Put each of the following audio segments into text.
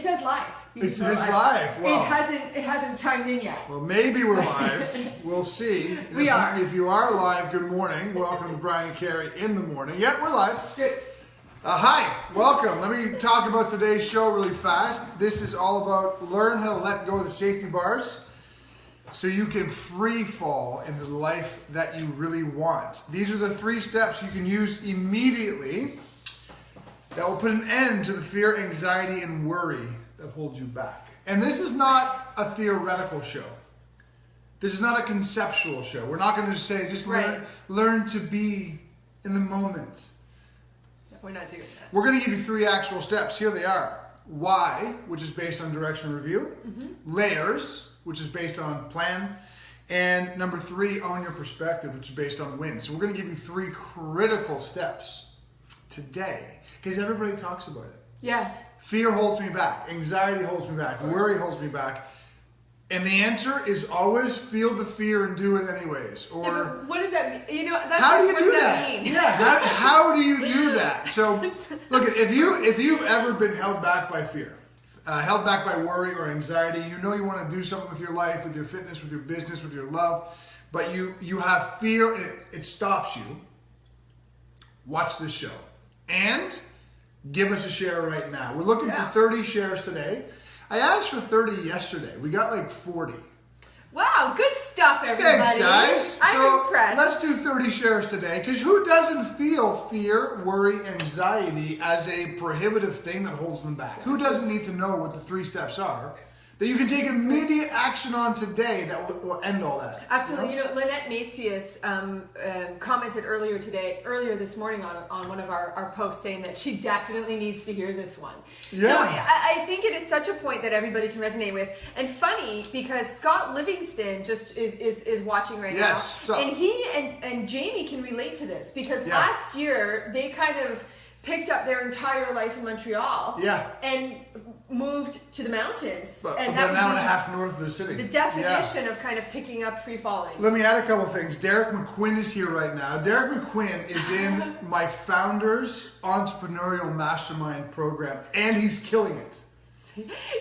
It says live. It says live. Well, it hasn't chimed in yet. Well, maybe we're live. We'll see. We are. If you are live, good morning. Welcome to Brian&Carrie in the morning. Yeah, we're live. Good. Hi, welcome. Let me talk about today's show really fast. This is all about learn how to let go of the safety bars so you can free fall into the life that you really want. These are the 3 steps you can use immediately that will put an end to the fear, anxiety, and worry that holds you back. And this is not a theoretical show. This is not a conceptual show. We're not going to just say, just learn to be in the moment. We're not doing that. We're going to give you 3 actual steps. Here they are. Why, which is based on direction and review. Layers, which is based on plan. And number 3, own your perspective, which is based on win. So we're going to give you 3 critical steps today. Because everybody talks about it. Yeah. Fear holds me back. Anxiety holds me back. Worry holds me back. And the answer is always feel the fear and do it anyways. Or yeah, but what does that mean? You know, that's how do you what do does that? mean? Yeah. How do you do that? So look, if you've ever been held back by fear, held back by worry or anxiety, you know you want to do something with your life, with your fitness, with your business, with your love, but you have fear and it stops you. Watch this show. And give us a share right now. We're looking for 30 shares today. I asked for 30 yesterday. We got like 40. Wow, good stuff, everybody. Thanks, guys. I'm impressed. Let's do 30 shares today, because who doesn't feel fear, worry, anxiety as a prohibitive thing that holds them back? Who doesn't need to know what the 3 steps are that you can take immediate action on today that will end all that? Absolutely. You know, Lynette Macias commented earlier this morning on one of our posts saying that she definitely needs to hear this one. Yeah. So I think it is such a point that everybody can resonate with. And funny, because Scott Livingston just is watching right now. So, and he and Jamie can relate to this, because last year they kind of picked up their entire life in Montreal and moved to the mountains. And about an hour and a half north of the city. The definition of kind of picking up free falling. Let me add a couple things. Derek McQuinn is here right now. Derek McQuinn is in my Founders Entrepreneurial Mastermind program, and he's killing it.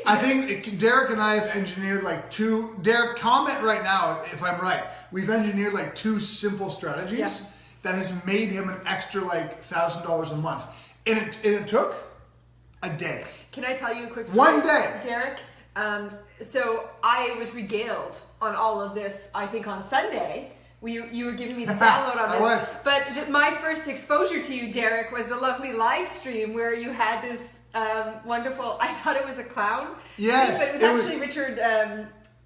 I think Derek and I have engineered like 2. Derek, comment right now if I'm right. We've engineered like 2 simple strategies that has made him an extra like $1,000 a month. And it took a day. Can I tell you a quick story? 1 day. Derek, so I was regaled on all of this, I think on Sunday. You were giving me the download on this. I was. But my first exposure to you, Derek, was the lovely live stream where you had this wonderful, I thought it was a clown. Yes. But it was actually Richard...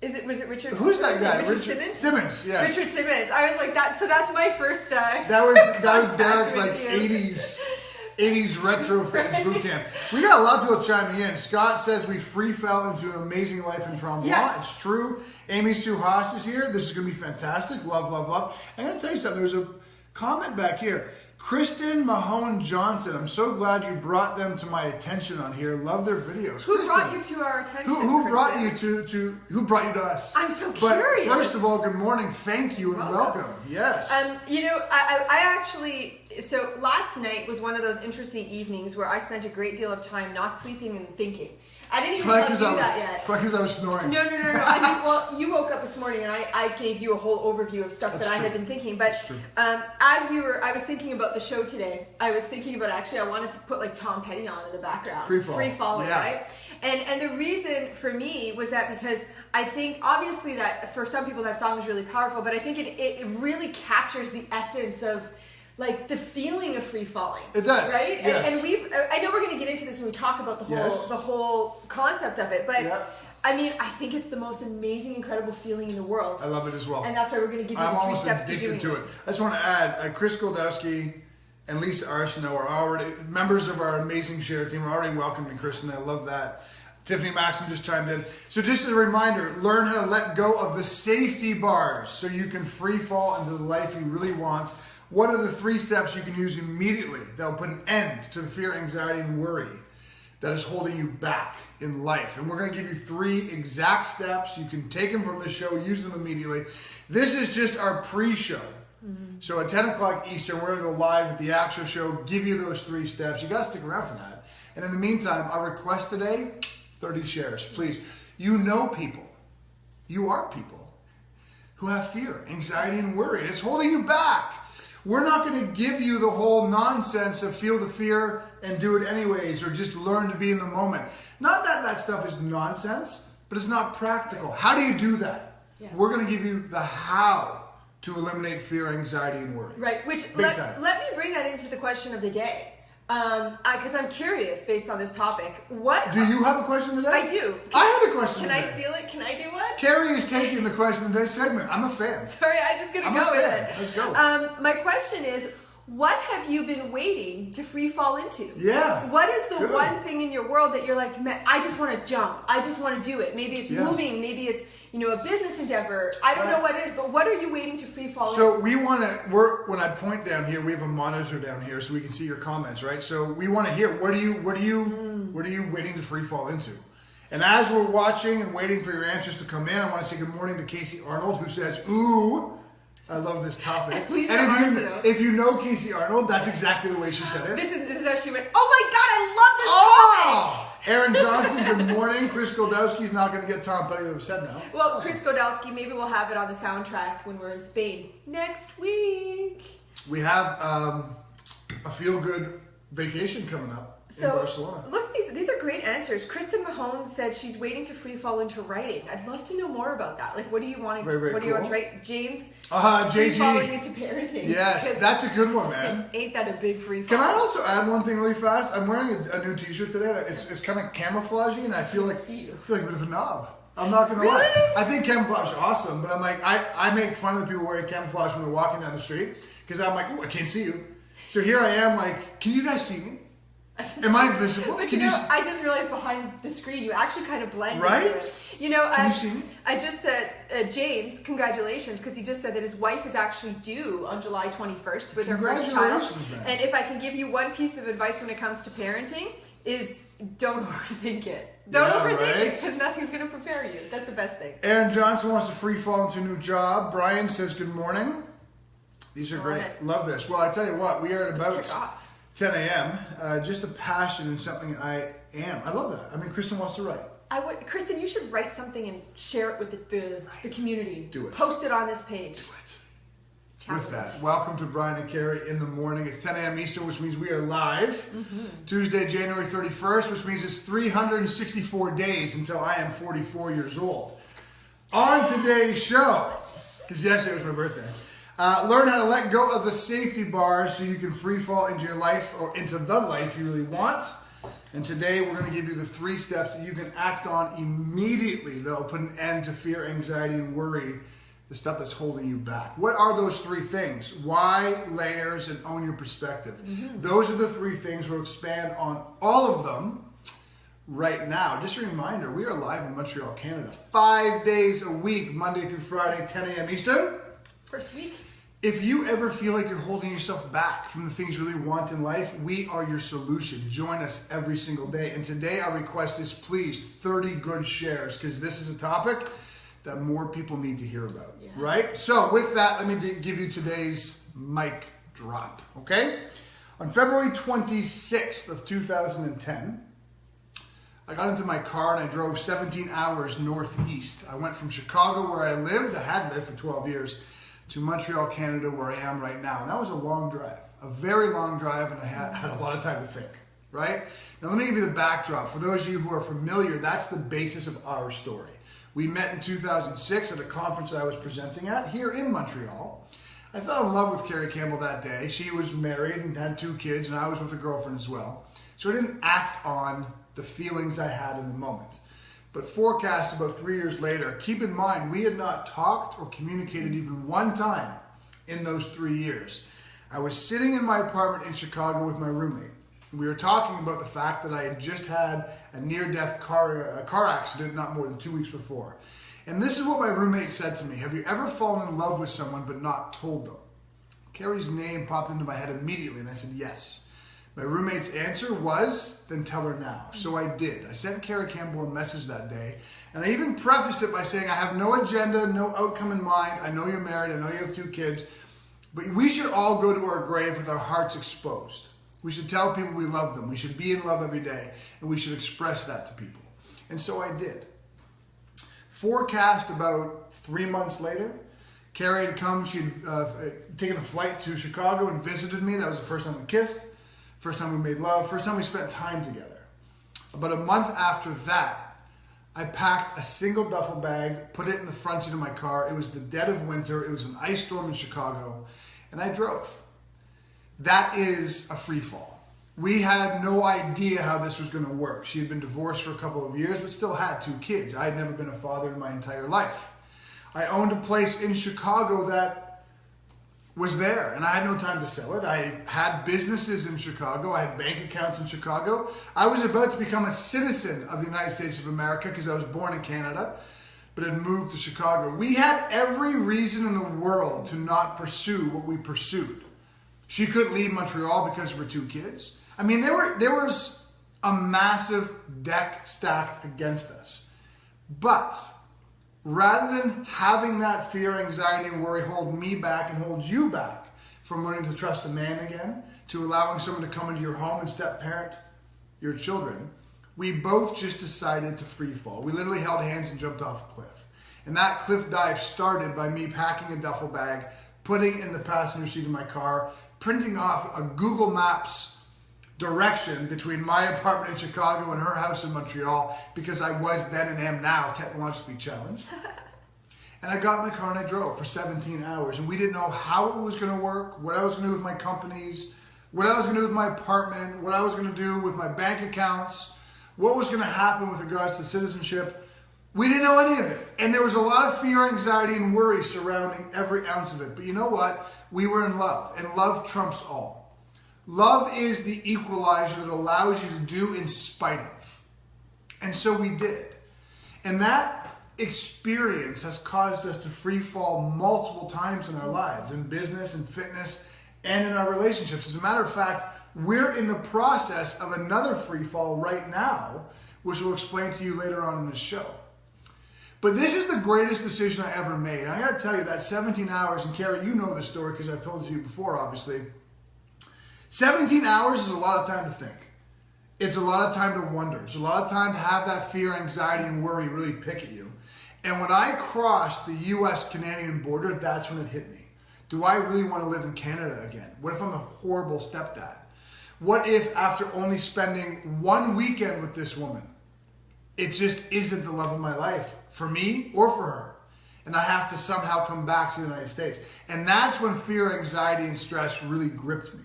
was it Richard? Who's that guy? Richard Simmons? Simmons, yes. Richard Simmons. I was like that. So that's my first. That was Derek's like 80s retro fitness boot camp. We got a lot of people chiming in. Scott says we free fell into an amazing life in Tremblant. Yeah. It's true. Amy Sue Haas is here. This is going to be fantastic. Love, love, love. I'm going to tell you something. There's a comment back here. Kristen Mahone Johnson. I'm so glad you brought them to my attention on here. Love their videos. Who brought you to our attention? Who brought you who brought you to us? I'm so curious. But first of all, good morning. Thank you and welcome. Yes. You know, I actually, so last night was one of those interesting evenings where I spent a great deal of time not sleeping and thinking. I didn't even tell you that yet. Probably because I was snoring. No. I mean, well, you woke up this morning and I gave you a whole overview of stuff that I had been thinking. But I was thinking about the show today. I was thinking about I wanted to put like Tom Petty on in the background. Free falling, right? And the reason for me was that because I think obviously that for some people that song is really powerful, but I think it really captures the essence of like the feeling of free falling. It does, right? yes. And I know we're going to get into this when we talk about the whole concept of it, but I mean, I think it's the most amazing, incredible feeling in the world. I love it as well. And that's why we're going to give you the 3 steps to doing it. I'm almost addicted to it. I just want to add, Chris Goldowski and Lisa Arsenault are already members of our amazing share team. We're already welcoming Kristen. I love that. Tiffany Maxim just chimed in. So just as a reminder, learn how to let go of the safety bars so you can free fall into the life you really want. What are the 3 steps you can use immediately that will put an end to the fear, anxiety, and worry that is holding you back in life? And we're going to give you 3 exact steps. You can take them from the show, use them immediately. This is just our pre-show. So at 10 o'clock Eastern, we're going to go live with the actual show, give you those 3 steps. You got to stick around for that. And in the meantime, our request today, 30 shares, please. You know people. You are people who have fear, anxiety, and worry. It's holding you back. We're not going to give you the whole nonsense of feel the fear and do it anyways, or just learn to be in the moment. Not that that stuff is nonsense, but it's not practical. How do you do that? Yeah. We're going to give you the how to eliminate fear, anxiety, and worry. Right, which let me bring that into the question of the day. Because I'm curious based on this topic. Do you have a question today? I do. I had a question today. Can I steal it? Can I do one? Carrie is taking the question of the day segment. I'm a fan. Sorry, I'm just going to go with it. Let's go. My question is, what have you been waiting to free fall into? Yeah. What is the one thing in your world that you're like, man, I just want to jump. I just want to do it. Maybe it's moving. Maybe it's, a business endeavor. I don't know what it is, but what are you waiting to free fall into? So we want to, when I point down here, we have a monitor down here so we can see your comments, right? So we want to hear, what are you waiting to free fall into? And as we're watching and waiting for your answers to come in, I want to say good morning to Casey Arnold, who says, ooh, I love this topic. And if you know Casey Arnold, that's exactly the way she said it. This is how she went, oh my God, I love this topic! Aaron Johnson, good morning. Chris Goldowski's not going to get Tom Petty upset now. Well, Chris Godowski, maybe we'll have it on the soundtrack when we're in Spain next week. We have a feel-good vacation coming up in Barcelona. Look at these are great answers. Kristen Mahone said she's waiting to free fall into writing. I'd love to know more about that. Like, what do you want to write? James, free falling into parenting. Yes, that's a good one, man. Ain't that a big free fall? Can I also add one thing really fast? I'm wearing a new t-shirt today. It's kind of camouflagey, and I feel like a bit of a knob. I'm not going to lie. I think camouflage is awesome, but I'm like, I make fun of the people wearing camouflage when they're walking down the street, because I'm like, ooh, I can't see you. So here I am like, can you guys see me? Am I visible? But I just realized behind the screen you actually kind of blend into it. Can you see me? I just James, congratulations, because he just said that his wife is actually due on July 21st with her first child. Man. And if I can give you one piece of advice when it comes to parenting, is don't overthink it. Don't overthink it, because nothing's going to prepare you. That's the best thing. Aaron Johnson wants to free fall into a new job. Brian says good morning. These are great. Love this. Well, I tell you what, we are at about 10 a.m. Just a passion and something I am. I love that. I mean, Kristen wants to write. Kristen, you should write something and share it with the community. Do it. Post it on this page. Do it. With that, welcome to Brian and Carrie in the morning. It's 10 a.m. Eastern, which means we are live. Tuesday, January 31st, which means it's 364 days until I am 44 years old. On today's show, because yesterday was my birthday, learn how to let go of the safety bars so you can free fall into your life or into the life you really want. And today we're going to give you the 3 steps that you can act on immediately that'll put an end to fear, anxiety, and worry, the stuff that's holding you back. What are those 3 things? Why, layers, and own your perspective. Those are the 3 things. We'll expand on all of them right now. Just a reminder, we are live in Montreal, Canada, 5 days a week, Monday through Friday, 10 a.m. Eastern. First week. If you ever feel like you're holding yourself back from the things you really want in life, we are your solution. Join us every single day. And today our request is please 30 good shares, because this is a topic that more people need to hear about, right? So with that, let me give you today's mic drop, okay? On February 26th of 2010, I got into my car and I drove 17 hours northeast. I went from Chicago, where I lived, I had lived for 12 years, to Montreal, Canada, where I am right now. And that was a long drive, a very long drive, and I had a lot of time to think, right? Now let me give you the backdrop. For those of you who are familiar, that's the basis of our story. We met in 2006 at a conference I was presenting at here in Montreal. I fell in love with Carrie Campbell that day. She was married and had 2 kids, and I was with a girlfriend as well. So I didn't act on the feelings I had in the moment. But forecast about 3 years later, keep in mind, we had not talked or communicated even one time in those 3 years. I was sitting in my apartment in Chicago with my roommate. We were talking about the fact that I had just had a near-death car accident not more than 2 weeks before. And this is what my roommate said to me. Have you ever fallen in love with someone but not told them? Carrie's name popped into my head immediately, and I said yes. My roommate's answer was, then tell her now. So I did. I sent Carrie Campbell a message that day, and I even prefaced it by saying, I have no agenda, no outcome in mind. I know you're married, I know you have 2 kids, but we should all go to our grave with our hearts exposed. We should tell people we love them. We should be in love every day, and we should express that to people. And so I did. Forecast about 3 months later, Carrie had come. She'd taken a flight to Chicago and visited me. That was the first time we kissed, first time we made love, first time we spent time together. About a month after that, I packed a single duffel bag, put it in the front seat of my car. It was the dead of winter. It was an ice storm in Chicago, and I drove. That is a free fall. We had no idea how this was going to work. She had been divorced for a couple of years, but still had 2 kids. I had never been a father in my entire life. I owned a place in Chicago that was there, and I had no time to sell it. I had businesses in Chicago. I had bank accounts in Chicago. I was about to become a citizen of the United States of America because I was born in Canada, but had moved to Chicago. We had every reason in the world to not pursue what we pursued. She couldn't leave Montreal because of her 2 kids. I mean, there was a massive deck stacked against us. But rather than having that fear, anxiety, and worry hold me back and hold you back from learning to trust a man again, to allowing someone to come into your home and step parent your children, we both just decided to free fall. We literally held hands and jumped off a cliff. And that cliff dive started by me packing a duffel bag, putting it in the passenger seat of my car, printing off a Google Maps direction between my apartment in Chicago and her house in Montreal, because I was then and am now technologically challenged. And I got in my car and I drove for 17 hours. And we didn't know how it was going to work, what I was going to do with my companies, what I was going to do with my apartment, what I was going to do with my bank accounts, what was going to happen with regards to citizenship. We didn't know any of it. And there was a lot of fear, anxiety, and worry surrounding every ounce of it. But you know what? We were in love, and love trumps all. Love is the equalizer that allows you to do in spite of. And so we did. And that experience has caused us to free fall multiple times in our lives, in business and fitness and in our relationships. As a matter of fact, we're in the process of another free fall right now, which we'll explain to you later on in this show. But this is the greatest decision I ever made. And I got to tell you that 17 hours, and Carrie, you know the story because I've told you before, obviously. 17 hours is a lot of time to think. It's a lot of time to wonder. It's a lot of time to have that fear, anxiety, and worry really pick at you. And when I crossed the U.S.-Canadian border, that's when it hit me. Do I really want to live in Canada again? What if I'm a horrible stepdad? What if after only spending 1 weekend with this woman, it just isn't the love of my life for me or for her? And I have to somehow come back to the United States. And that's when fear, anxiety, and stress really gripped me.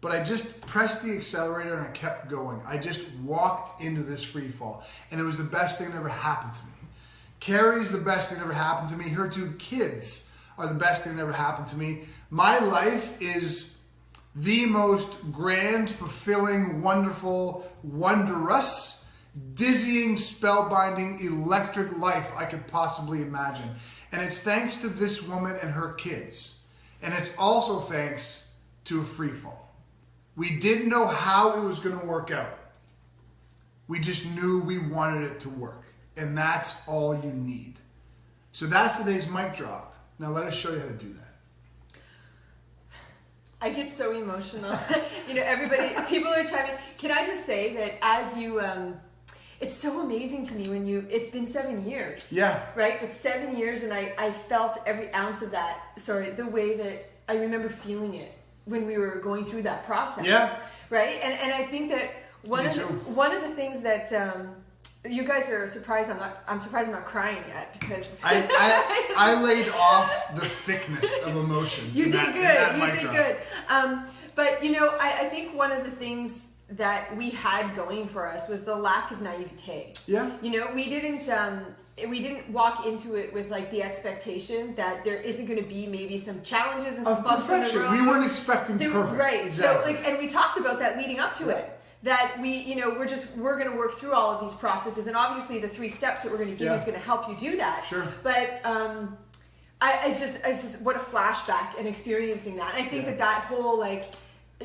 But I just pressed the accelerator and I kept going. I just walked into this free fall. And it was the best thing that ever happened to me. Carrie's the best thing that ever happened to me. Her 2 kids are the best thing that ever happened to me. My life is the most grand, fulfilling, wonderful, wondrous, dizzying, spellbinding, electric life I could possibly imagine. And it's thanks to this woman and her kids. And it's also thanks to a free fall. We didn't know how it was going to work out. We just knew we wanted it to work. And that's all you need. So that's today's mic drop. Now let us show you how to do that. I get so emotional. People are chiming. Can I just say that as you, it's so amazing to me when it's been 7 years. Yeah. Right? But 7 years and I felt every ounce of that, the way that I remember feeling it when we were going through that process. Yeah. Right? And I think that one of the things that you guys are surprised I'm surprised I'm not crying yet because I laid off the thickness of emotion. You did good. But I think one of the things that we had going for us was the lack of naivete. Yeah. We didn't walk into it with like the expectation that there isn't going to be maybe some challenges and some bumps in the road. We weren't expecting perfect. Right. Exactly. So and we talked about that leading up to it. That we're going to work through all of these processes, and obviously the 3 steps that we're going to give you is going to help you do that. Sure. But it's just what a flashback and experiencing that. And I think that whole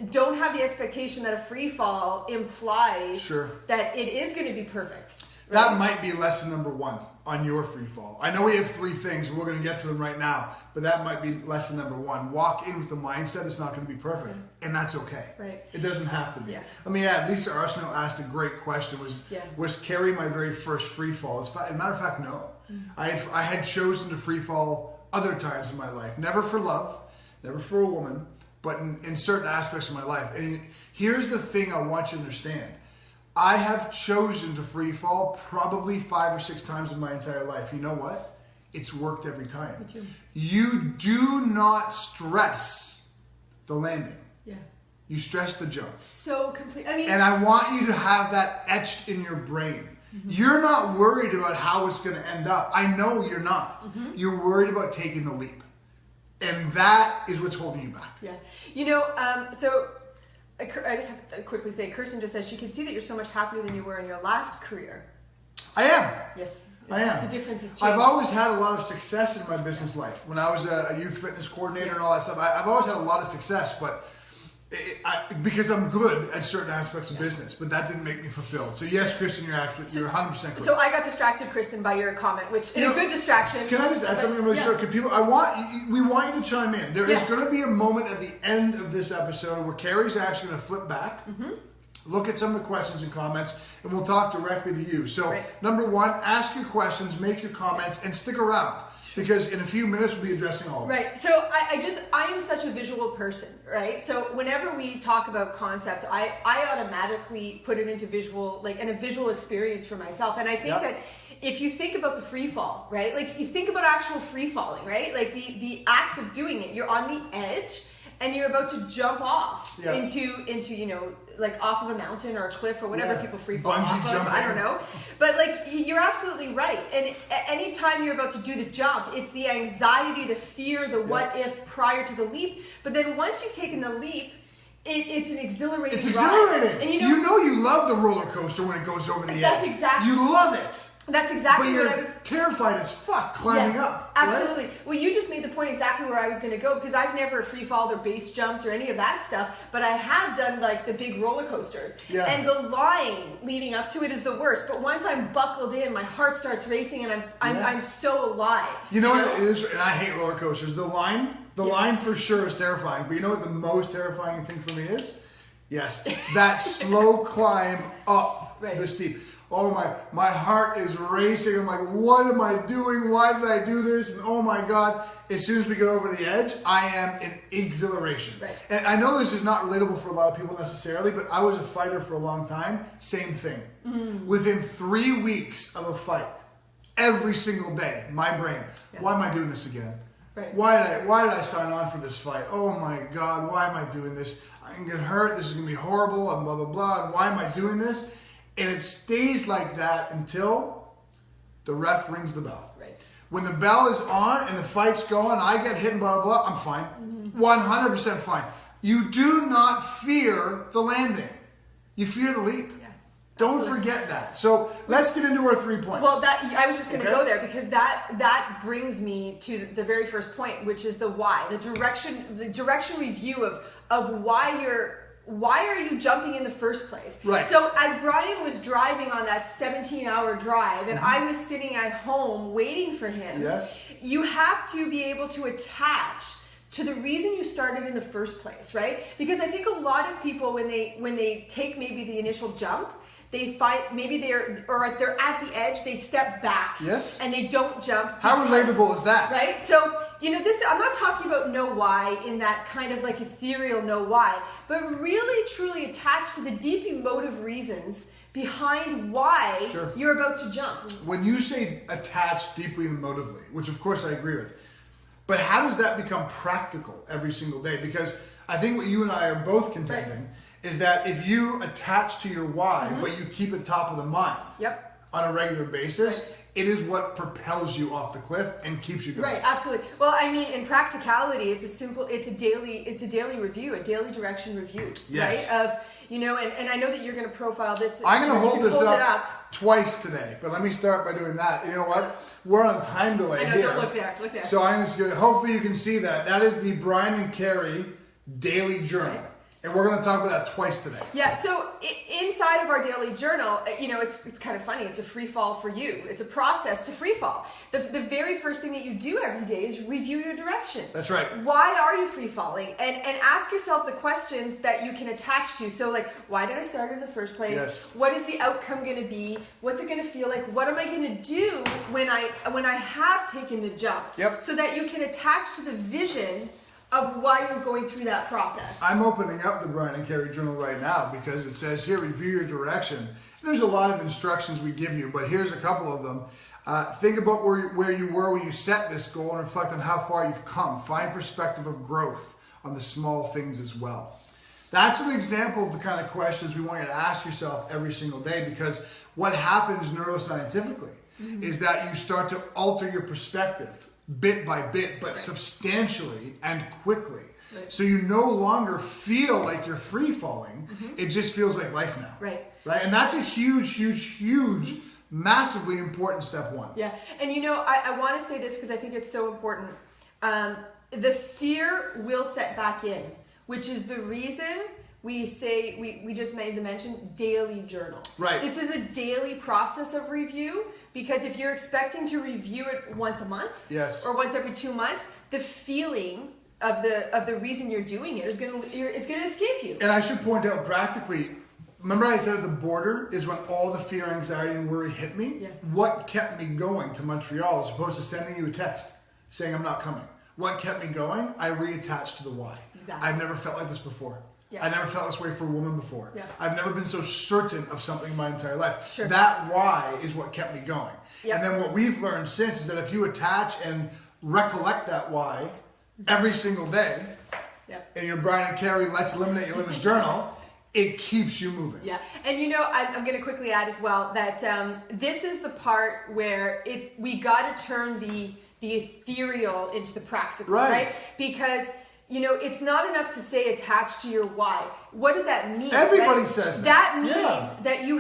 don't have the expectation that a free fall implies that it is going to be perfect. Right? That might be lesson number 1 on your free fall? I know we have 3 things, and we're going to get to them right now, but that might be lesson number 1. Walk in with the mindset it's not going to be perfect, and that's okay. Right. It doesn't have to be. Yeah. Let me add, Lisa Arsenault asked a great question. Was Carrie my very first free fall? As a matter of fact, no. I had chosen to free fall other times in my life. Never for love, never for a woman, but in certain aspects of my life. And here's the thing I want you to understand. I have chosen to free fall probably 5 or 6 times in my entire life. You know what? It's worked every time. Me too. You do not stress the landing. Yeah. You stress the jump. So complete. I mean, and I want you to have that etched in your brain. You're not worried about how it's going to end up. I know you're not. You're worried about taking the leap. And that is what's holding you back. Yeah. You know, so I just have to quickly say, Kirsten just says she can see that you're so much happier than you were in your last career. I am. Yes. I am. The difference is changed. I've always had a lot of success in my business life. When I was a youth fitness coordinator and all that stuff, I've always had a lot of success, but because I'm good at certain aspects of business, but that didn't make me fulfilled. So yes, Kristen, you're 100% correct. So I got distracted, Kristen, by your comment, which is a good distraction. Can I just add something really short? Because we want you to chime in. There is going to be a moment at the end of this episode where Carrie's actually going to flip back, look at some of the questions and comments, and we'll talk directly to you. So number 1, ask your questions, make your comments, and stick around. Because in a few minutes we'll be addressing all of it. Right. So I am such a visual person, right? So whenever we talk about concept, I automatically put it into visual, like in a visual experience for myself. And I think that if you think about the free fall, right? Like you think about actual free falling, right? Like the act of doing it, you're on the edge and you're about to jump off into you know, like off of a mountain or a cliff or whatever people free fall off of. I don't know. But like you're absolutely right. And anytime you're about to do the jump, it's the anxiety, the fear, the what if prior to the leap. But then once you've taken the leap, it's an exhilarating ride. It's exhilarating. And you know you love the roller coaster when it goes over the edge. That's exactly. You love it. That's exactly what I was terrified as fuck climbing up. Absolutely. Right? Well, you just made the point exactly where I was going to go, because I've never free falled or base jumped or any of that stuff, but I have done like the big roller coasters. Yeah. And the line leading up to it is the worst. But once I'm buckled in, my heart starts racing and I'm so alive. You know what it is, and I hate roller coasters. The line for sure is terrifying. But you know what the most terrifying thing for me is? Yes, that slow climb up the steep. Oh my heart is racing. I'm like, what am I doing? Why did I do this? And oh my God, as soon as we get over the edge, I am in exhilaration. Right. And I know this is not relatable for a lot of people necessarily, but I was a fighter for a long time. Same thing. Within 3 weeks of a fight, every single day, my brain, why am I doing this again? Right. Why did I sign on for this fight? Oh my God, why am I doing this? I can get hurt. This is going to be horrible, and blah, blah, blah. And why am I doing this? And it stays like that until the ref rings the bell. Right. When the bell is on and the fight's going, I get hit and blah, blah, blah, I'm fine. 100% fine. You do not fear the landing. You fear the leap. Yeah, don't forget that. So let's get into our 3 points. Well, I was just going to go there, because that brings me to the very first point, which is the why, the direction review of why are you jumping in the first place? Right. So as Brian was driving on that 17-hour drive and I was sitting at home waiting for him, you have to be able to attach to the reason you started in the first place, right? Because I think a lot of people, when they take maybe the initial jump, they find maybe they're at the edge, they step back, and they don't jump. How relatable is that? Right? So, you know, this, I'm not talking about know why in that kind of like ethereal know why, but really truly attached to the deep emotive reasons behind why you're about to jump. When you say attached deeply and emotively, which of course I agree with, but how does that become practical every single day? Because I think what you and I are both contending is that if you attach to your why, but you keep it top of the mind on a regular basis, it is what propels you off the cliff and keeps you going. Right, absolutely. Well, I mean, in practicality, it's a daily review, a daily direction review, right? Of, you know, and I know that you're going to profile this. I'm going to hold this up twice today, but let me start by doing that. You know what? We're on time delay here. Don't look there. Look there. So I'm just going to, hopefully you can see that. That is the Brian and Carrie daily journal. And we're going to talk about that twice today. Yeah, so inside of our daily journal, it's kind of funny. It's a free fall for you. It's a process to free fall. The very first thing that you do every day is review your direction. That's right. Why are you free falling? And ask yourself the questions that you can attach to. So like, why did I start in the first place? Yes. What is the outcome going to be? What's it going to feel like? What am I going to do when I have taken the jump? Yep. So that you can attach to the vision of why you're going through that process. I'm opening up the Brian&Carrie journal right now because it says here, review your direction. There's a lot of instructions we give you, but here's a couple of them. Think about where you were when you set this goal and reflect on how far you've come. Find perspective of growth on the small things as well. That's an example of the kind of questions we want you to ask yourself every single day, because what happens neuroscientifically is that you start to alter your perspective bit by bit, but substantially and quickly. Right. So you no longer feel like you're free falling. It just feels like life now. Right. And that's a huge, massively important step one. Yeah. And I want to say this because I think it's so important. The fear will set back in, which is the reason we say, we just made the mention, daily journal. Right. This is a daily process of review, because if you're expecting to review it once a month, or once every 2 months, the feeling of the reason you're doing it is going to escape you. And I should point out practically, remember I said the border is when all the fear, anxiety, and worry hit me? Yeah. What kept me going to Montreal as opposed to sending you a text saying I'm not coming? What kept me going? I reattached to the why. Exactly. I've never felt like this before. Yeah. I never felt this way for a woman before. Yeah. I've never been so certain of something my entire life. Sure. That why is what kept me going. Yep. And then what we've learned since is that if you attach and recollect that why every single day, in your Brian&Carrie Let's Eliminate Your Limits journal, it keeps you moving. Yeah. And I'm going to quickly add as well that this is the part where we got to turn the ethereal into the practical, right? Because it's not enough to say attach to your why. What does that mean? Everybody says that. That means that you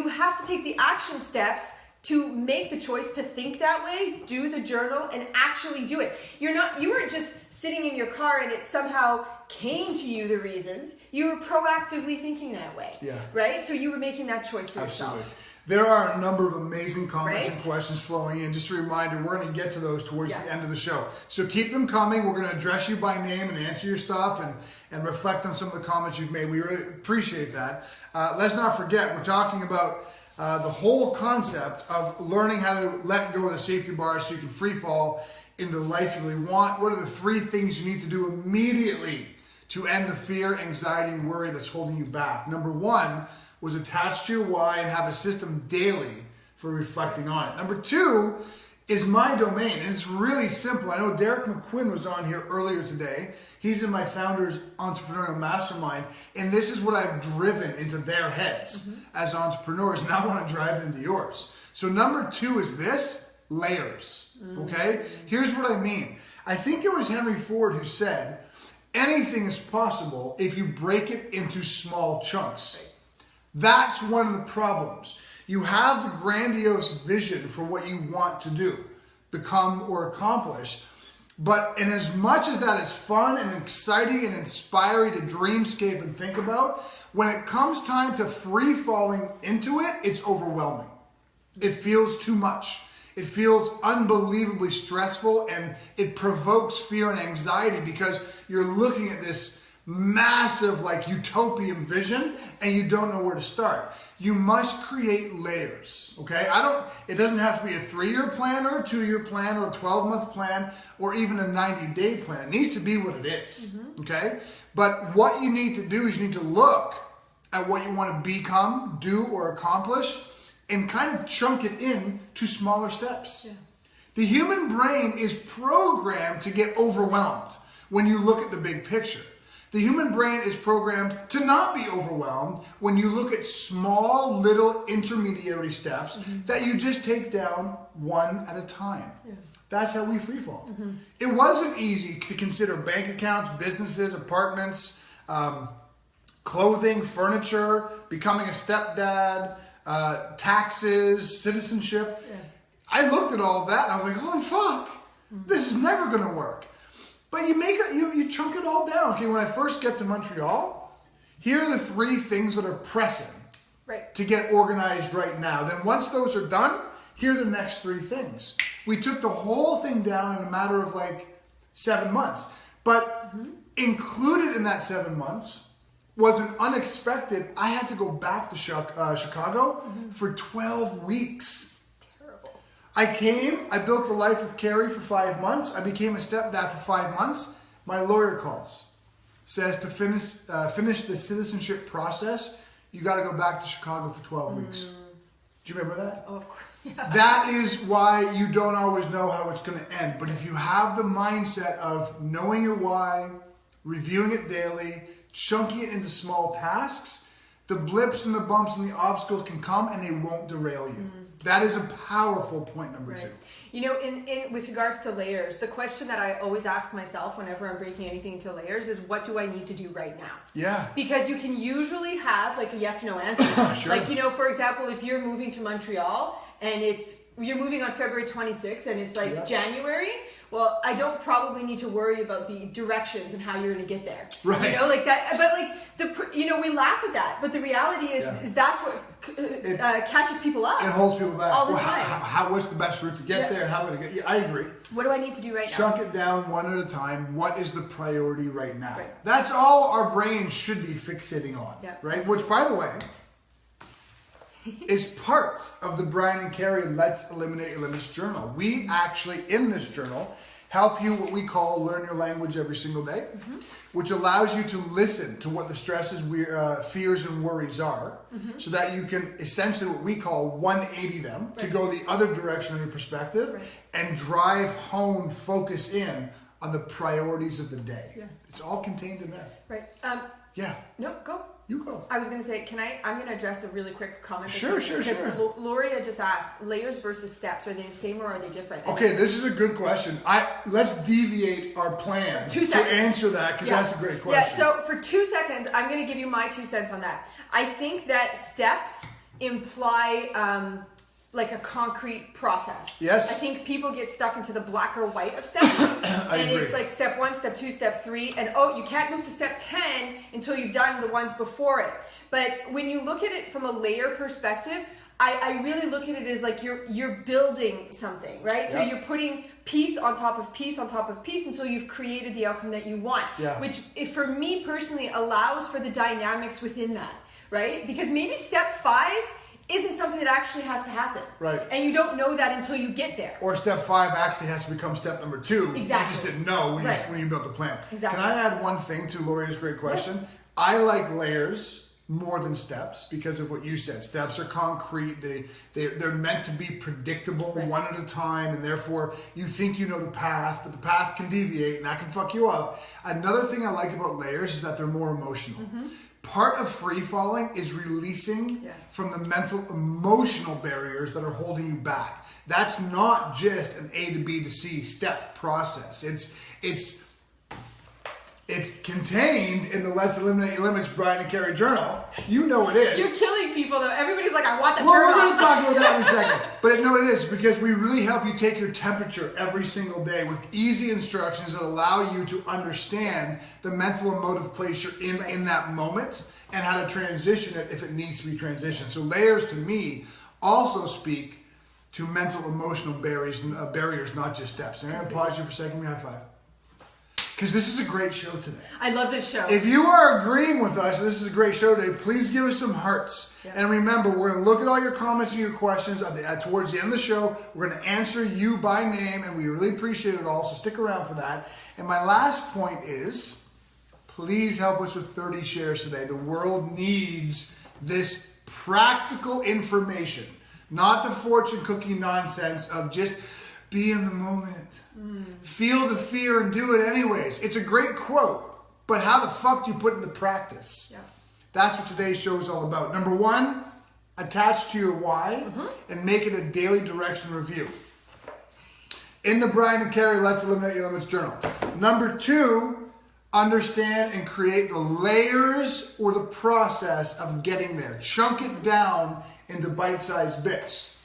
have to take the action steps to make the choice to think that way, do the journal, and actually do it. You weren't just sitting in your car and it somehow came to you, the reasons. You were proactively thinking that way. Yeah. Right? So you were making that choice for yourself. There are a number of amazing comments and questions flowing in. Just a reminder, we're going to get to those towards the end of the show. So keep them coming. We're going to address you by name and answer your stuff and reflect on some of the comments you've made. We really appreciate that. Let's not forget, we're talking about the whole concept of learning how to let go of the safety bars so you can free fall into the life you really want. What are the 3 things you need to do immediately to end the fear, anxiety, and worry that's holding you back? Number 1 was attach to your why and have a system daily for reflecting on it. Number 2 is my domain, and it's really simple. I know Derek McQuinn was on here earlier today. He's in my Founders Entrepreneurial Mastermind, and this is what I've driven into their heads as entrepreneurs, and I want to drive it into yours. So number 2 is this, layers, okay? Here's what I mean. I think it was Henry Ford who said, anything is possible if you break it into small chunks. That's one of the problems. You have the grandiose vision for what you want to do, become, or accomplish. But in as much as that is fun and exciting and inspiring to dreamscape and think about, when it comes time to free falling into it, it's overwhelming. It feels too much. It feels unbelievably stressful, and it provokes fear and anxiety because you're looking at this massive utopian vision and you don't know where to start. You must create layers, okay? It doesn't have to be a 3-year plan or a 2-year plan or a 12-month plan or even a 90-day plan. It needs to be what it is, okay? But what you need to do is you need to look at what you want to become, do, or accomplish and kind of chunk it in to smaller steps. Yeah. The human brain is programmed to get overwhelmed when you look at the big picture. The human brain is programmed to not be overwhelmed when you look at small, little intermediary steps that you just take down one at a time. Yeah. That's how we free fall. It wasn't easy to consider bank accounts, businesses, apartments, clothing, furniture, becoming a stepdad, taxes, citizenship. Yeah. I looked at all of that and I was like, holy fuck, this is never going to work. But you chunk it all down. Okay, when I first get to Montreal, here are the 3 things that are pressing to get organized right now. Then once those are done, here are the next 3 things. We took the whole thing down in a matter of like 7 months. But included in that 7 months was an unexpected, I had to go back to Chicago for 12 weeks. I came, I built a life with Carrie for 5 months. I became a stepdad for 5 months. My lawyer calls, says to finish the citizenship process, you got to go back to Chicago for 12 weeks. Do you remember that? Oh, of course. Yeah. That is why you don't always know how it's going to end. But if you have the mindset of knowing your why, reviewing it daily, chunking it into small tasks, the blips and the bumps and the obstacles can come and they won't derail you. That is a powerful point number 2. You know, in with regards to layers, the question that I always ask myself whenever I'm breaking anything into layers is, what do I need to do right now? Yeah. Because you can usually have like a yes or no answer. Sure. Like, you know, for example, if you're moving to Montreal and you're moving on February 26th and it's like January, well, I don't probably need to worry about the directions and how you're going to get there. Right. You know, like that. But like we laugh at that, but the reality is that's what catches people up. It holds people back. All the time. What's the best route to get there? How am I going to get? Yeah, I agree. What do I need to do right now? Chunk it down one at a time. What is the priority right now? Right. That's all our brains should be fixating on. Yeah, right. Absolutely. Which, by the way, is part of the Brian&Carrie Let's Eliminate Your Limits journal. We actually, in this journal, help you what we call learn your language every single day, which allows you to listen to what the stresses, fears, and worries are, so that you can essentially what we call 180 them to go the other direction in your perspective and drive home, focus in on the priorities of the day. Yeah. It's all contained in there. Right. Yeah. No, go. You go. I was going to say, I'm going to address a really quick comment. Sure. Because Loria just asked, layers versus steps, are they the same or are they different? Okay, this is a good question. Let's deviate our plan to answer that, because that's a great question. Yeah, so for 2 seconds, I'm going to give you my 2 cents on that. I think that steps imply like a concrete process. Yes. I think people get stuck into the black or white of steps. I agree. It's like step 1, step 2, step 3, and you can't move to step 10 until you've done the ones before it. But when you look at it from a layer perspective, I really look at it as like you're building something, right? Yep. So you're putting piece on top of piece on top of piece until you've created the outcome that you want. Yeah. Which, for me personally, allows for the dynamics within that, right? Because maybe step 5 isn't something that actually has to happen. Right. And you don't know that until you get there. Or step 5 actually has to become step number 2. Exactly. You just didn't know when you built the plan. Exactly. Can I add one thing to Loria's great question? Yeah. I like layers more than steps because of what you said. Steps are concrete. They're meant to be predictable one at a time, and therefore you think you know the path, but the path can deviate and that can fuck you up. Another thing I like about layers is that they're more emotional. Part of free falling is releasing from the mental, emotional barriers that are holding you back. That's not just an A to B to C step process. It's contained in the Let's Eliminate Your Limits Brian&Carrie journal. You know it is. You're killing people though. Everybody's like, I want the journal. Well, we're going to talk about that in a second. But no, it is, because we really help you take your temperature every single day with easy instructions that allow you to understand the mental emotive place you're in that moment and how to transition it if it needs to be transitioned. So layers to me also speak to mental emotional barriers, not just steps. And I'm going to pause you for a second. Give me a high five. Because this is a great show today. I love this show. If you are agreeing with us, this is a great show today, please give us some hearts. Yep. And remember, we're going to look at all your comments and your questions towards the end of the show. We're going to answer you by name, and we really appreciate it all, so stick around for that. And my last point is, please help us with 30 shares today. The world needs this practical information, not the fortune cookie nonsense of just be in the moment. Feel the fear and do it anyways. It's a great quote, but how the fuck do you put it into practice? Yeah. That's what today's show is all about. Number 1, attach to your why and make it a daily direction review. In the Brian&Carrie Let's Eliminate Your Limits journal. Number 2, understand and create the layers or the process of getting there. Chunk it down into bite-sized bits,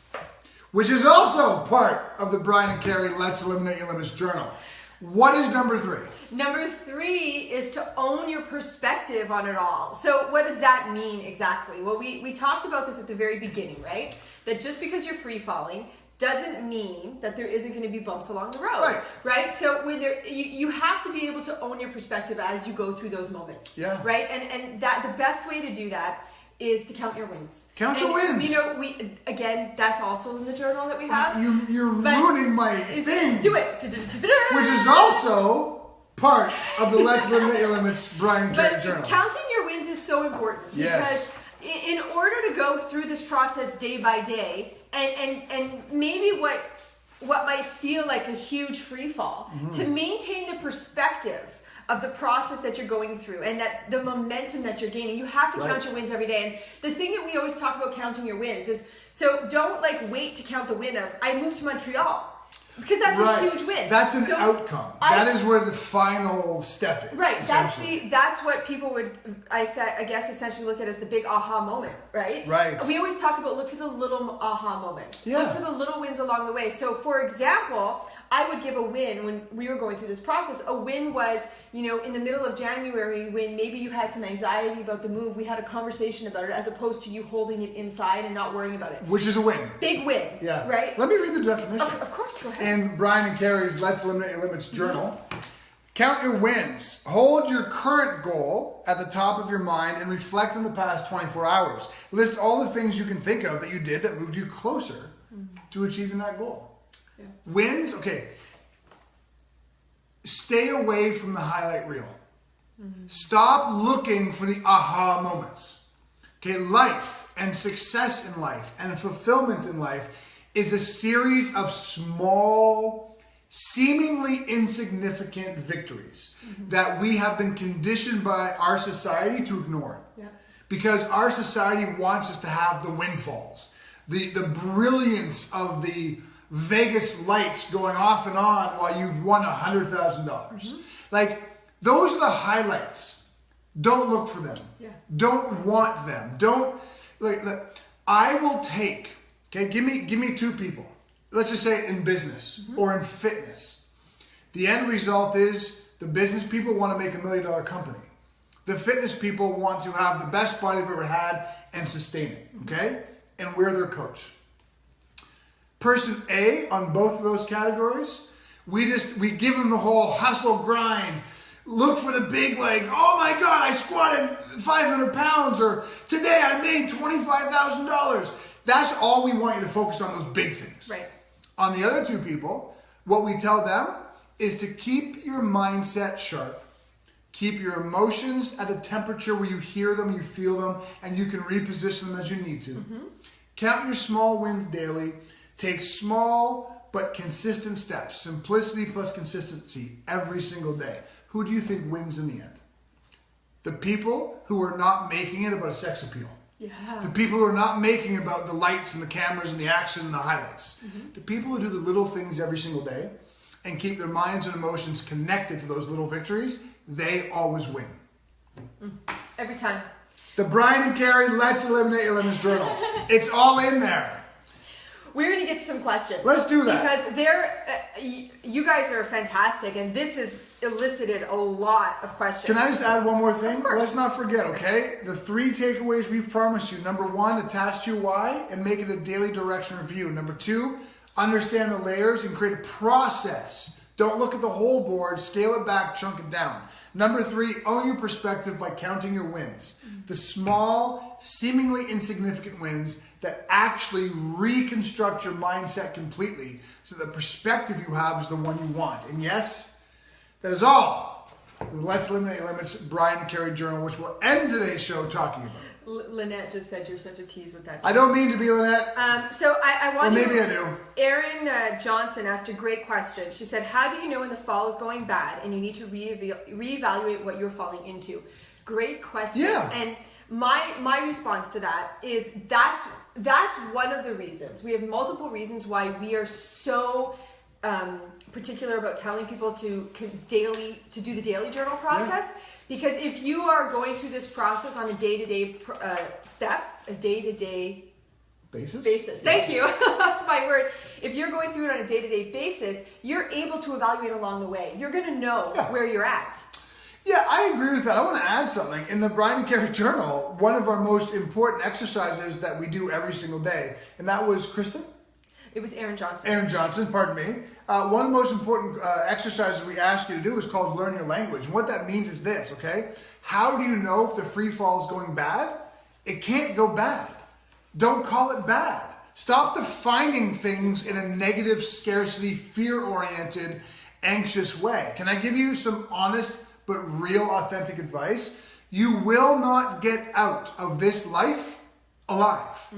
which is also part of the Brian&Carrie Let's Eliminate Your Limits journal. What is number 3? Number 3 is to own your perspective on it all. So what does that mean exactly? Well, we talked about this at the very beginning, right? That just because you're free falling doesn't mean that there isn't going to be bumps along the road, right? So when you have to be able to own your perspective as you go through those moments, right? And that the best way to do that is to count your wins. Count your wins. You know, again, that's also in the journal that we have. You're ruining my thing. Do it. Which is also part of the Let's Eliminate Your Limits Brian&Carrie journal. Counting your wins is so important because in order to go through this process day by day, and maybe what might feel like a huge free fall, to maintain the perspective of the process that you're going through and that the momentum that you're gaining, you have to count your wins every day. And the thing that we always talk about counting your wins is, so don't wait to count the win of, I moved to Montreal. Because that's a huge win. That's an outcome. That is where the final step is. Right. That's what people would, I guess, essentially look at as the big aha moment, right? Right. We always talk about look for the little aha moments. Yeah. Look for the little wins along the way. So, for example, I would give a win when we were going through this process. A win was, in the middle of January when maybe you had some anxiety about the move, we had a conversation about it as opposed to you holding it inside and not worrying about it. Which is a win. Big win. Yeah. Right? Let me read the definition. Of course, go ahead. In Brian&Carrie's Let's Eliminate Your Limits journal, count your wins. Hold your current goal at the top of your mind and reflect on the past 24 hours. List all the things you can think of that you did that moved you closer to achieving that goal. Yeah. Wins, okay. Stay away from the highlight reel. Stop looking for the aha moments. Okay, life and success in life and fulfillment in life is a series of small, seemingly insignificant victories that we have been conditioned by our society to ignore. Yeah. Because our society wants us to have the windfalls, the brilliance of the Vegas lights going off and on while you've won $100,000. Those are the highlights. Don't look for them. Yeah. Don't want them. Don't I will take. Okay, give me 2 people. Let's just say in business or in fitness. The end result is the business people want to make $1 million company. The fitness people want to have the best body they've ever had and sustain it. Okay, and we're their coach. Person A on both of those categories, we give them the whole hustle grind. Look for the big oh my God, I squatted 500 pounds, or today I made $25,000. That's all we want you to focus on, those big things. Right. On the other 2 people, what we tell them is to keep your mindset sharp. Keep your emotions at a temperature where you hear them, you feel them, and you can reposition them as you need to. Count your small wins daily. Take small but consistent steps. Simplicity plus consistency every single day. Who do you think wins in the end? The people who are not making it about a sex appeal. Yeah. The people who are not making it about the lights and the cameras and the action and the highlights. The people who do the little things every single day and keep their minds and emotions connected to those little victories, they always win. Every time. The Brian&Carrie Let's Eliminate Your Limits journal. It's all in there. We're going to get to some questions. Let's do that. Because you guys are fantastic, and this has elicited a lot of questions. Can I just add one more thing? Of course. Let's not forget, okay? The 3 takeaways we've promised you. Number 1, attach to your why and make it a daily direction review. Number 2, understand the layers and create a process. Don't look at the whole board, scale it back, chunk it down. Number 3, own your perspective by counting your wins. The small, seemingly insignificant wins that actually reconstruct your mindset completely so the perspective you have is the one you want. And yes, that is all. Let's Eliminate Your Limits Brian&Carrie journal, which will end today's show talking about. Lynette just said you're such a tease with that. I don't mean to be, Lynette. So I want to... Or maybe I do. Erin Johnson asked a great question. She said, how do you know when the fall is going bad and you need to reevaluate what you're falling into? Great question. Yeah. And my response to that is that's one of the reasons. We have multiple reasons why we are so particular about telling people to do the daily journal process. Yeah. Because if you are going through this process on a day-to-day Basis. Thank you. That's my word. If you're going through it on a day-to-day basis, you're able to evaluate along the way. You're going to know where you're at. Yeah, I agree with that. I want to add something. In the Brian&Carrie Journal, one of our most important exercises that we do every single day, and that was Kristen? It was Aaron Johnson. Aaron Johnson, pardon me. One of the most important exercises we ask you to do is called Learn Your Language. And what that means is this, okay? How do you know if the free fall is going bad? It can't go bad. Don't call it bad. Stop defining things in a negative, scarcity, fear-oriented, anxious way. Can I give you some honest but real, authentic advice? You will not get out of this life alive.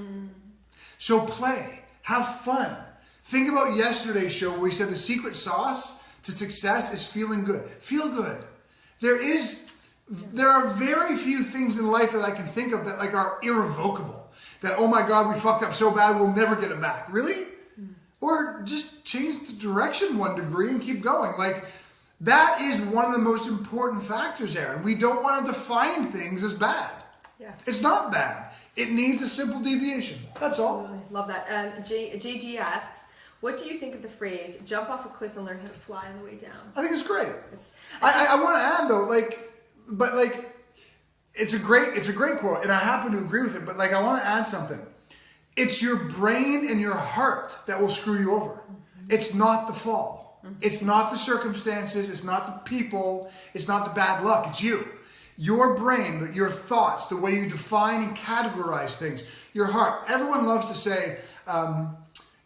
So play. Have fun. Think about yesterday's show where we said the secret sauce to success is feeling good. Feel good. There are very few things in life that I can think of that like are irrevocable. That, oh my God, we fucked up so bad, we'll never get it back. Really? Or just change the direction 1 degree and keep going. Like, that is one of the most important factors, Aaron. We don't want to define things as bad. Yeah. It's not bad. It needs a simple deviation. That's all. Love that. JG asks, what do you think of the phrase, jump off a cliff and learn how to fly on the way down? I think it's great. I want to add, though, it's a great quote, and I happen to agree with it, but I want to add something. It's your brain and your heart that will screw you over. It's not the fall. It's not the circumstances. It's not the people. It's not the bad luck. It's you. Your brain, your thoughts, the way you define and categorize things, your heart. Everyone loves to say,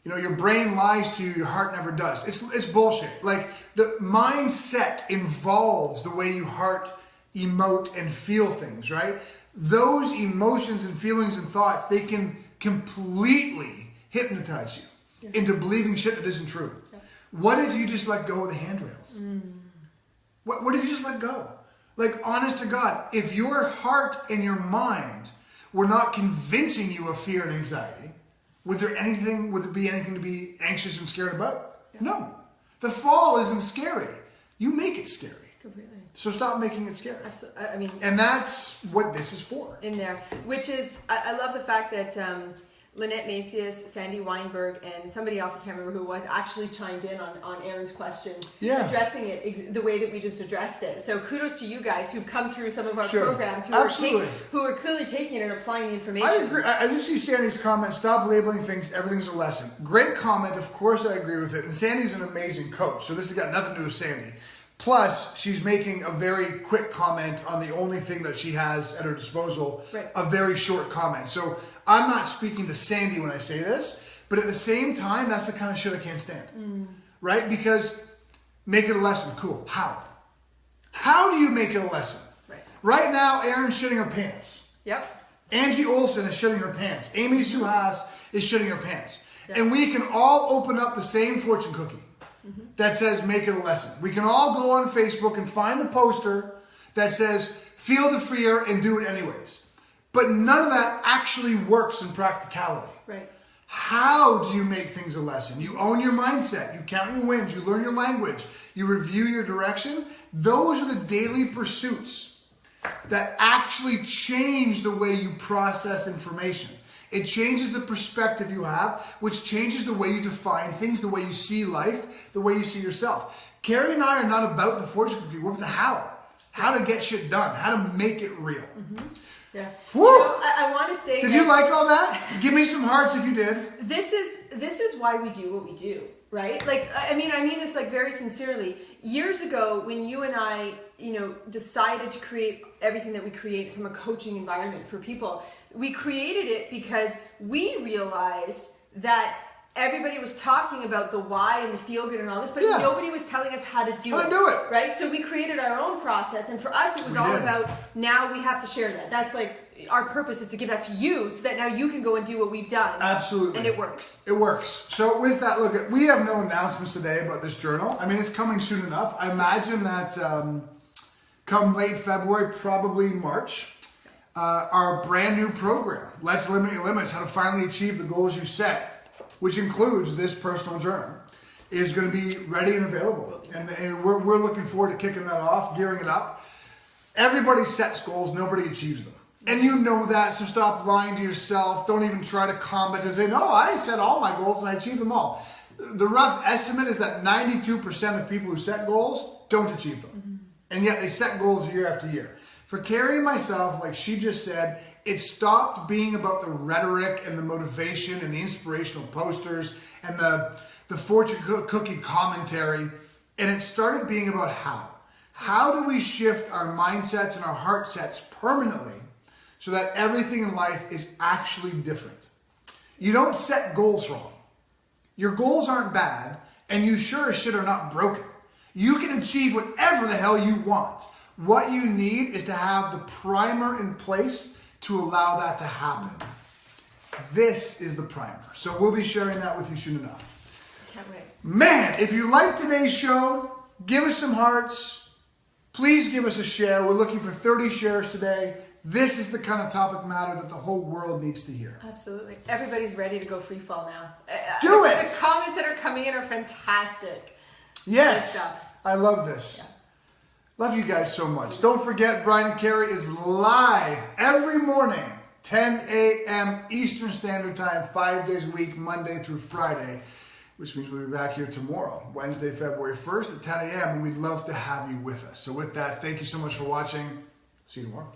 your brain lies to you, your heart never does. It's bullshit. The mindset involves the way you heart, emote, and feel things, right? Those emotions and feelings and thoughts, they can completely hypnotize you into believing shit that isn't true. Yeah. What if you just let go of the handrails? What if you just let go? Honest to God, if your heart and your mind were not convincing you of fear and anxiety, would there be anything to be anxious and scared about? Yeah. No. The fall isn't scary. You make it scary. Completely. So stop making it scary. Absolutely. And that's what this is for. In there, which is, I love the fact that Lynette Macias, Sandy Weinberg, and somebody else, I can't remember who it was, actually chimed in on Aaron's question, addressing it the way that we just addressed it. So kudos to you guys who've come through some of our programs, who are clearly taking it and applying the information. I agree. I just see Sandy's comment, stop labeling things, everything's a lesson. Great comment. Of course I agree with it. And Sandy's an amazing coach, so this has got nothing to do with Sandy. Plus, she's making a very quick comment on the only thing that she has at her disposal, a very short comment. So I'm not speaking to Sandy when I say this, but at the same time, that's the kind of shit I can't stand. Right? Because make it a lesson. Cool. How? How do you make it a lesson? Right now, Erin's shitting her pants. Yep. Angie Olsen is shitting her pants. Amy Suhas is shitting her pants. Yep. And we can all open up the same fortune cookie that says make it a lesson. We can all go on Facebook and find the poster that says feel the fear and do it anyways. But none of that actually works in practicality. Right. How do you make things a lesson? You own your mindset. You count your wins. You learn your language. You review your direction. Those are the daily pursuits that actually change the way you process information. It changes the perspective you have, which changes the way you define things, the way you see life, the way you see yourself. Carrie and I are not about the fortune cookie. We're about the how. How to get shit done. How to make it real. Yeah. Woo! I want to say. Did you like all that? Give me some hearts if you did. This is why we do what we do, right? I mean this very sincerely. Years ago, when you and I, decided to create everything that we create from a coaching environment for people, we created it because we realized that everybody was talking about the why and the feel good and all this, but nobody was telling us how to do it. Right? So we created our own process, and for us, it was all about now we have to share that. That's our purpose is to give that to you so that now you can go and do what we've done. Absolutely. And it works. It works. So with that, look, we have no announcements today about this journal. I mean, it's coming soon enough. I imagine that come late February, probably March, our brand new program, Let's Limit Your Limits, how to finally achieve the goals you set, which includes this personal journal, is going to be ready and available. And we're looking forward to kicking that off, gearing it up. Everybody sets goals, nobody achieves them. And you know that, so stop lying to yourself. Don't even try to combat and say, no, I set all my goals and I achieved them all. The rough estimate is that 92% of people who set goals don't achieve them. And yet they set goals year after year. For Carrie and myself, like she just said, it stopped being about the rhetoric and the motivation and the inspirational posters and the fortune cookie commentary. And it started being about how. How do we shift our mindsets and our heart sets permanently so that everything in life is actually different? You don't set goals wrong. Your goals aren't bad, and you sure as shit are not broken. You can achieve whatever the hell you want. What you need is to have the primer in place to allow that to happen. This is the primer. So we'll be sharing that with you soon enough. Can't wait. Man, if you liked today's show, give us some hearts. Please give us a share. We're looking for 30 shares today. This is the kind of topic matter that the whole world needs to hear. Absolutely. Everybody's ready to go free fall now. Do it! The comments that are coming in are fantastic. Yes. I love this. Yeah. Love you guys so much. Don't forget, Brian&Carrie is live every morning, 10 a.m. Eastern Standard Time, 5 days a week, Monday through Friday, which means we'll be back here tomorrow, Wednesday, February 1st at 10 a.m. And we'd love to have you with us. So with that, thank you so much for watching. See you tomorrow.